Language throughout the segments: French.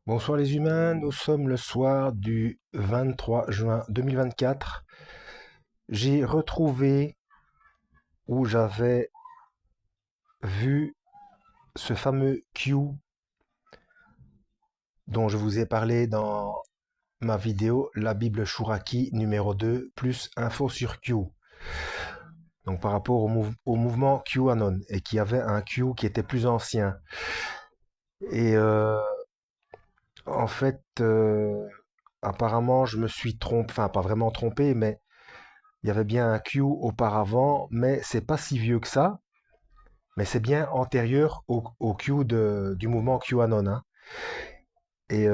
Bonsoir les humains, nous sommes le soir du 23 juin 2024. J'ai retrouvé où j'avais vu ce fameux Q dont je vous ai parlé dans ma vidéo La Bible Chouraki numéro 2 plus info sur Q. Donc par rapport au mouvement QAnon et qui avait un Q qui était plus ancien. Et en fait, apparemment je me suis trompé, enfin pas vraiment trompé, mais il y avait bien un Q auparavant, mais c'est pas si vieux que ça. Mais c'est bien antérieur au Q du mouvement QAnon, hein. Et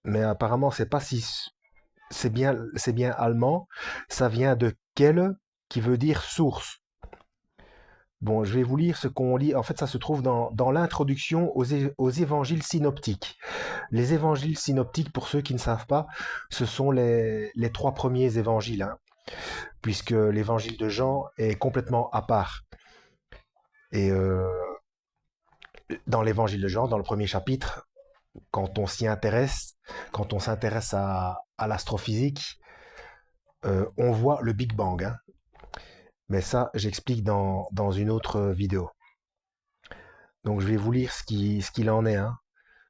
mais apparemment c'est pas si c'est bien allemand. Ça vient de quelle qui veut dire source. Bon, je vais vous lire ce qu'on lit. En fait, ça se trouve dans l'introduction aux évangiles synoptiques. Les évangiles synoptiques, pour ceux qui ne savent pas, ce sont les trois premiers évangiles, hein, puisque l'évangile de Jean est complètement à part. Et dans l'évangile de Jean, dans le premier chapitre, quand on s'y intéresse, quand on s'intéresse à l'astrophysique, on voit le Big Bang, hein. Mais ça, j'explique dans une autre vidéo. Donc je vais vous lire ce qu'il en est, hein.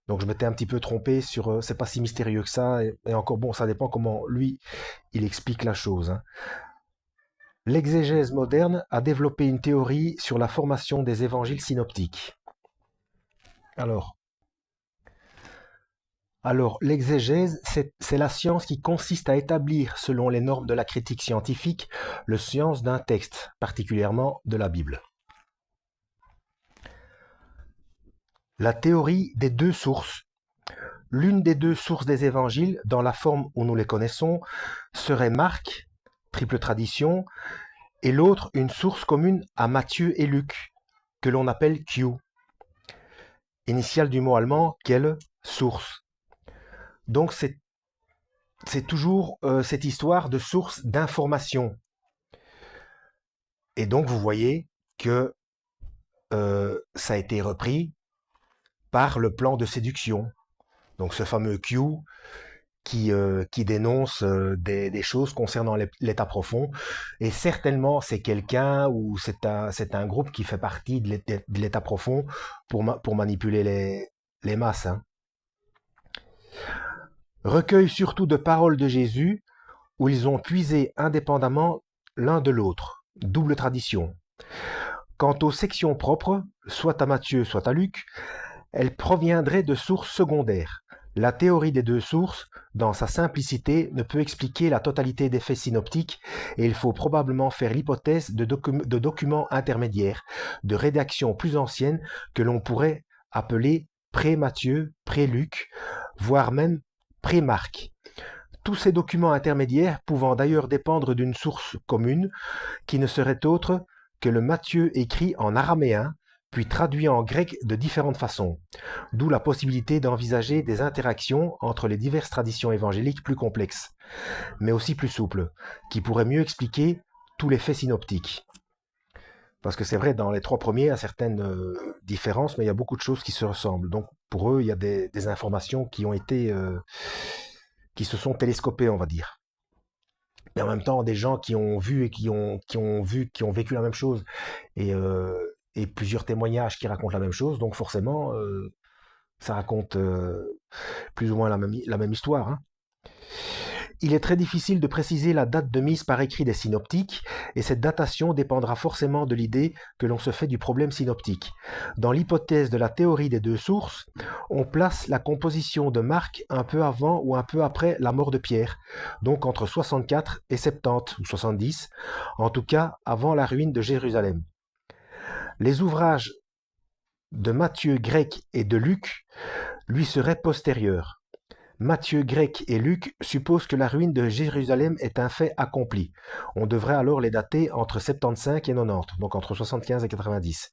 Donc je m'étais un petit peu trompé sur c'est pas si mystérieux que ça, et encore bon, ça dépend comment lui il explique la chose, hein. L'exégèse moderne a développé une théorie sur la formation des évangiles synoptiques. Alors, l'exégèse, c'est la science qui consiste à établir, selon les normes de la critique scientifique, le sens d'un texte, particulièrement de la Bible. La théorie des deux sources. L'une des deux sources des évangiles, dans la forme où nous les connaissons, serait Marc, triple tradition, et l'autre une source commune à Matthieu et Luc, que l'on appelle Q, initiale du mot allemand quelle source. Donc c'est toujours cette histoire de source d'information. Et donc vous voyez que ça a été repris par le plan de séduction. Donc ce fameux Q qui dénonce des choses concernant l'état profond. Et certainement c'est quelqu'un ou c'est un groupe qui fait partie de l'état profond pour manipuler les masses, hein. Recueil surtout de paroles de Jésus où ils ont puisé indépendamment l'un de l'autre. Double tradition. Quant aux sections propres, soit à Matthieu, soit à Luc, elles proviendraient de sources secondaires. La théorie des deux sources, dans sa simplicité, ne peut expliquer la totalité des faits synoptiques et il faut probablement faire l'hypothèse de documents intermédiaires, de rédactions plus anciennes que l'on pourrait appeler pré-Matthieu, pré-Luc, voire même pré-Marc. Tous ces documents intermédiaires pouvant d'ailleurs dépendre d'une source commune, qui ne serait autre que le Matthieu écrit en araméen, puis traduit en grec de différentes façons, d'où la possibilité d'envisager des interactions entre les diverses traditions évangéliques plus complexes, mais aussi plus souples, qui pourraient mieux expliquer tous les faits synoptiques. Parce que c'est vrai, dans les trois premiers, il y a certaines différences, mais il y a beaucoup de choses qui se ressemblent. Donc pour eux, il y a des informations qui ont été, qui se sont télescopées, on va dire. Mais en même temps, des gens qui ont vu et qui ont vécu la même chose et plusieurs témoignages qui racontent la même chose. Donc forcément, ça raconte plus ou moins la même histoire, hein. Il est très difficile de préciser la date de mise par écrit des synoptiques, et cette datation dépendra forcément de l'idée que l'on se fait du problème synoptique. Dans l'hypothèse de la théorie des deux sources, on place la composition de Marc un peu avant ou un peu après la mort de Pierre, donc entre 64 et 70 ou 70, en tout cas avant la ruine de Jérusalem. Les ouvrages de Matthieu grec et de Luc lui seraient postérieurs. Matthieu grec et Luc supposent que la ruine de Jérusalem est un fait accompli. On devrait alors les dater entre 75 et 90, donc entre 75 et 90.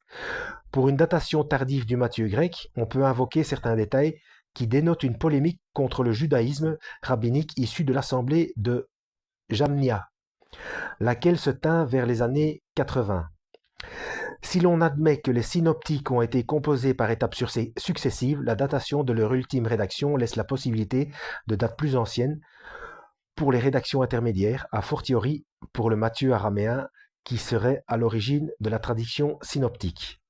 Pour une datation tardive du Matthieu grec, on peut invoquer certains détails qui dénotent une polémique contre le judaïsme rabbinique issu de l'assemblée de Jamnia, laquelle se tint vers les années 80. Si l'on admet que les synoptiques ont été composés par étapes successives, la datation de leur ultime rédaction laisse la possibilité de dates plus anciennes pour les rédactions intermédiaires, a fortiori pour le Matthieu araméen qui serait à l'origine de la tradition synoptique.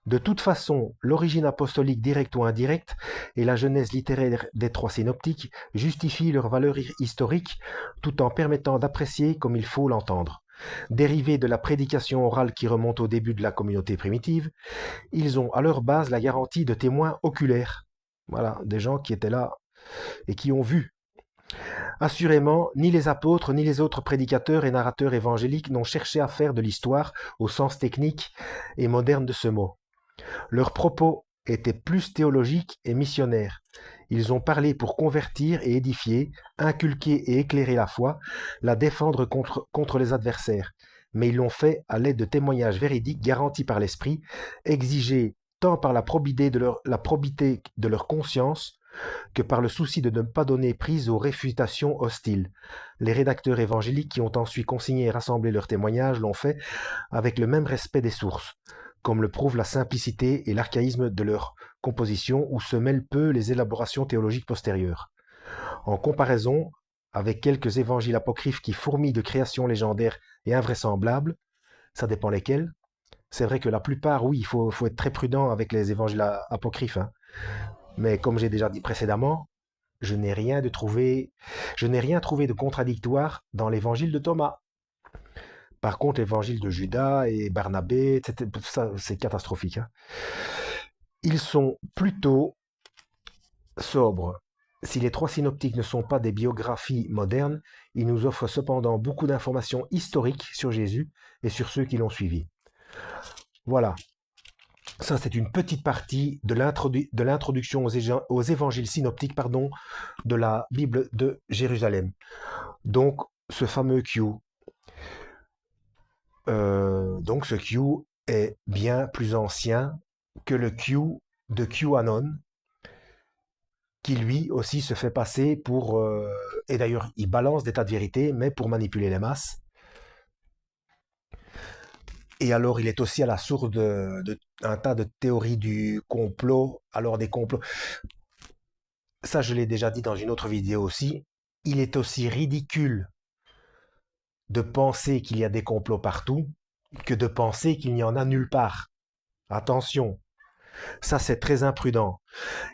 De toute façon, l'origine apostolique directe ou indirecte et la genèse littéraire des trois synoptiques justifient leur valeur historique tout en permettant d'apprécier comme il faut l'entendre. Dérivés de la prédication orale qui remonte au début de la communauté primitive, ils ont à leur base la garantie de témoins oculaires. Voilà, des gens qui étaient là et qui ont vu. Assurément, ni les apôtres ni les autres prédicateurs et narrateurs évangéliques n'ont cherché à faire de l'histoire au sens technique et moderne de ce mot. Leurs propos étaient plus théologiques et missionnaires. Ils ont parlé pour convertir et édifier, inculquer et éclairer la foi, la défendre contre les adversaires. Mais ils l'ont fait à l'aide de témoignages véridiques garantis par l'Esprit, exigés tant par la probité de leur conscience que par le souci de ne pas donner prise aux réfutations hostiles. Les rédacteurs évangéliques qui ont ensuite consigné et rassemblé leurs témoignages l'ont fait avec le même respect des sources, comme le prouve la simplicité et l'archaïsme de leur composition où se mêlent peu les élaborations théologiques postérieures. En comparaison avec quelques évangiles apocryphes qui fourmillent de créations légendaires et invraisemblables, ça dépend lesquels. C'est vrai que la plupart, oui, il faut être très prudent avec les évangiles apocryphes, hein. Mais comme j'ai déjà dit précédemment, je n'ai rien trouvé de contradictoire dans l'évangile de Thomas. Par contre, l'évangile de Judas et Barnabé, ça, c'est catastrophique, hein. Ils sont plutôt sobres. Si les trois synoptiques ne sont pas des biographies modernes, ils nous offrent cependant beaucoup d'informations historiques sur Jésus et sur ceux qui l'ont suivi. Voilà. Ça, c'est une petite partie de l'introduction aux évangiles synoptiques de la Bible de Jérusalem. Donc, ce fameux Q. Donc, ce Q est bien plus ancien que le Q de QAnon, qui lui aussi se fait passer pour... et d'ailleurs, il balance des tas de vérités, mais pour manipuler les masses. Et alors, il est aussi à la source d'un tas de théories du complot. Alors, des complots. Ça, je l'ai déjà dit dans une autre vidéo aussi. Il est aussi ridicule de penser qu'il y a des complots partout que de penser qu'il n'y en a nulle part. Attention, ça c'est très imprudent.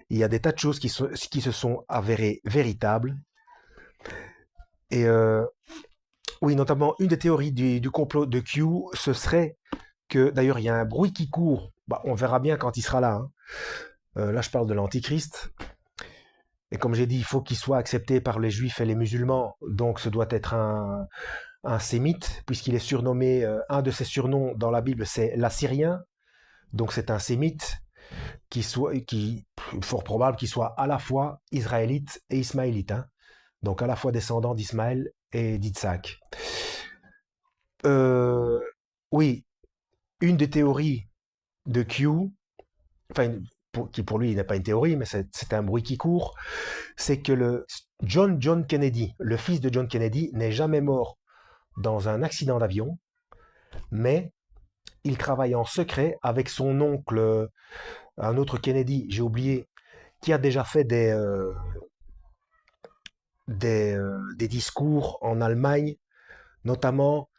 Il y a des tas de choses qui se sont avérées véritables. Et oui, notamment une des théories du complot de Q, ce serait que, d'ailleurs, il y a un bruit qui court. Bah, on verra bien quand il sera là, hein. Là, je parle de l'Antichrist. Et comme j'ai dit, il faut qu'il soit accepté par les Juifs et les musulmans. Donc, ce doit être un sémite, puisqu'il est surnommé, un de ses surnoms dans la Bible, c'est l'Assyrien. Donc, c'est un sémite fort probable qu'il soit à la fois israélite et ismaélite, hein. Donc, à la fois descendant d'Ismaël et d'Isaac. Oui, une des théories de Q, enfin, qui pour lui n'est pas une théorie, mais c'est un bruit qui court, c'est que John Kennedy, le fils de John Kennedy, n'est jamais mort dans un accident d'avion, mais il travaille en secret avec son oncle, un autre Kennedy, j'ai oublié, qui a déjà fait des discours en Allemagne, notamment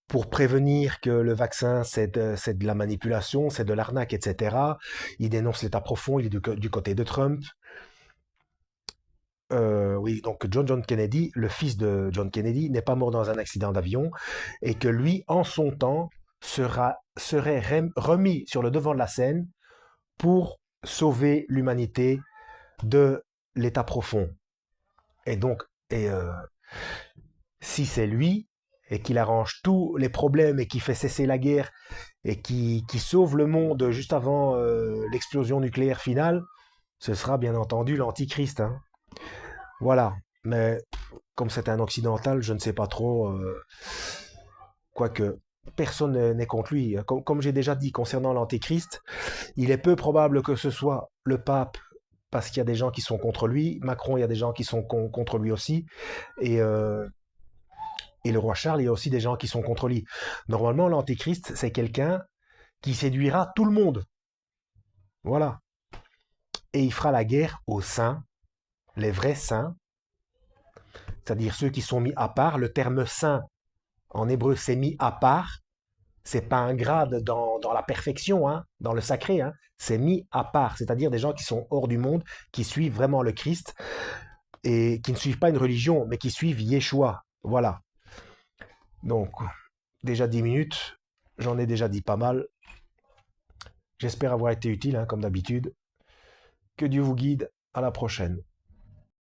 pour prévenir que le vaccin, c'est de la manipulation, c'est de l'arnaque, etc. Il dénonce l'État profond, il est du côté de Trump. Oui, donc John Kennedy, le fils de John Kennedy, n'est pas mort dans un accident d'avion et que lui, en son temps, serait remis sur le devant de la scène pour sauver l'humanité de l'État profond. Et donc, si c'est lui, et qu'il arrange tous les problèmes et qui fait cesser la guerre et qui sauve le monde juste avant l'explosion nucléaire finale, ce sera bien entendu l'Antichrist, hein. Voilà. Mais comme c'est un occidental, je ne sais pas trop. Quoique, personne n'est contre lui. Comme j'ai déjà dit concernant l'Antéchrist, il est peu probable que ce soit le pape, parce qu'il y a des gens qui sont contre lui. Macron, il y a des gens qui sont contre lui aussi. Et Et le roi Charles, il y a aussi des gens qui sont contre lui. Normalement, l'antéchrist, c'est quelqu'un qui séduira tout le monde. Voilà. Et il fera la guerre aux saints, les vrais saints, c'est-à-dire ceux qui sont mis à part. Le terme saint, en hébreu, c'est mis à part. C'est pas un grade dans la perfection, hein, dans le sacré. Hein. C'est mis à part, c'est-à-dire des gens qui sont hors du monde, qui suivent vraiment le Christ et qui ne suivent pas une religion, mais qui suivent Yeshua. Voilà. Donc, déjà 10 minutes, j'en ai déjà dit pas mal. J'espère avoir été utile, hein, comme d'habitude. Que Dieu vous guide. À la prochaine.